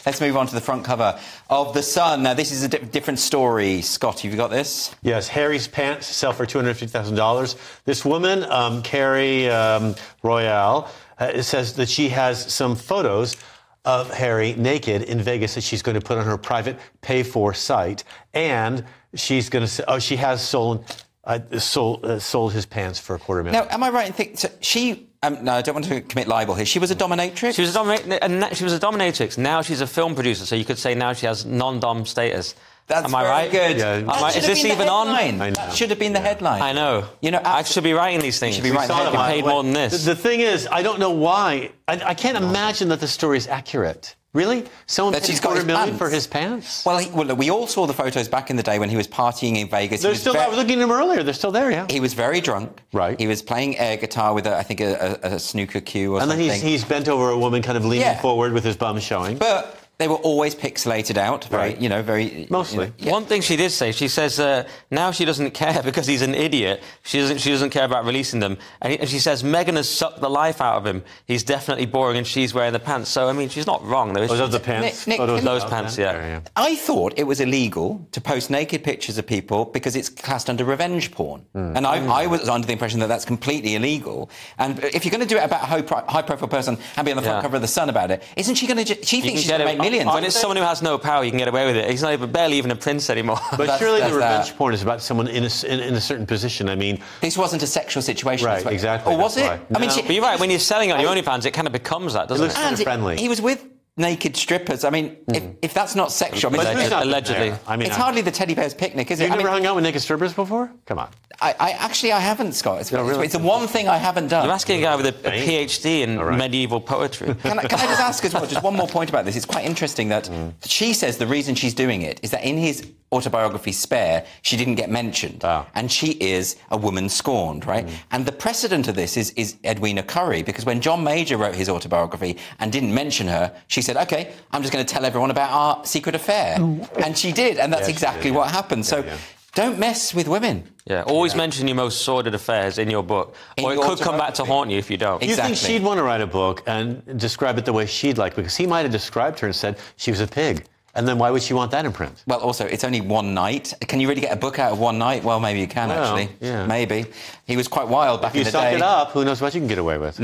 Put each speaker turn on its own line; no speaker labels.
Let's move on to the front cover of The Sun. Now, this is a different story. Scott, have you got this?
Yes, Harry's pants sell for $250,000. This woman, Carrie Royale, says that she has some photos of Harry naked in Vegas that she's going to put on her private pay-for site, and she's going to say, oh, she has sold his pants for $250,000.
Now, am I right in thinking so she? No, I don't want to commit libel here. She was a dominatrix.
She was a dominatrix. Now she's a film producer, so you could say now she has non-dom status.
That's
Am I right?
Good.
Yeah.
Is this even on? That should have been the headline.
I know.
You know,
I should be writing these things.
You should be writing.
You paid more than this.
The thing is, I don't know why. I can't imagine that the story is accurate. Really? Someone paid $250,000 for his pants?
Well, we all saw the photos back in the day when he was partying in Vegas.
They're still there. I was looking at them earlier. They're still there, yeah.
He was very drunk.
Right.
He was playing air guitar with, I think, a snooker cue or something.
And then he's bent over a woman, kind of leaning forward with his bum showing.
But they were always pixelated out, very...
Mostly.
One thing she did say, she says now she doesn't care because he's an idiot. She doesn't care about releasing them. And she says Meghan has sucked the life out of him. He's definitely boring and she's wearing the pants. So, I mean, she's not wrong.
Those the pants?
Nick,
those pants, yeah.
I thought it was illegal to post naked pictures of people because it's classed under revenge porn. And I was under the impression that that's completely illegal. And if you're going to do it about a high-profile person and be on the front cover of The Sun about it, isn't she going to... She thinks she's going to make millions.
When it's someone who has no power, you can get away with it. He's not even, barely even a prince anymore.
But surely the revenge porn is about someone in a certain position. I mean...
This wasn't a sexual situation.
Right, exactly.
Or was it?
No.
I mean,
but you're right, when you're selling on your OnlyFans, it kind of becomes that, doesn't it?
Looks kind of friendly.
He was with naked strippers. I mean, if that's not sexual...
Allegedly.
I mean,
it's hardly the teddy bear's picnic, is it?
You've never hung out with naked strippers before? Come on.
I haven't, Scott. It's the one thing I haven't done.
You're asking a guy with a PhD in medieval poetry.
Can I just ask as well, just one more point about this? It's quite interesting that she says the reason she's doing it is that in his autobiography, Spare, she didn't get mentioned. And she is a woman scorned, right? And the precedent of this is Edwina Currie, because when John Major wrote his autobiography and didn't mention her, she said, OK, I'm just going to tell everyone about our secret affair. And she did, and that's exactly what happened. So don't mess with women.
Yeah, always mention your most sordid affairs in your book, or it could come back to haunt you if you don't.
You think she'd want to write a book and describe it the way she'd like, because he might have described her and said she was a pig. And then why would she want that in print?
Well, also, it's only one night. Can you really get a book out of one night? Well, maybe you can, actually.
Yeah.
Maybe. He was quite wild back in the day.
If you suck it up, who knows what you can get away with.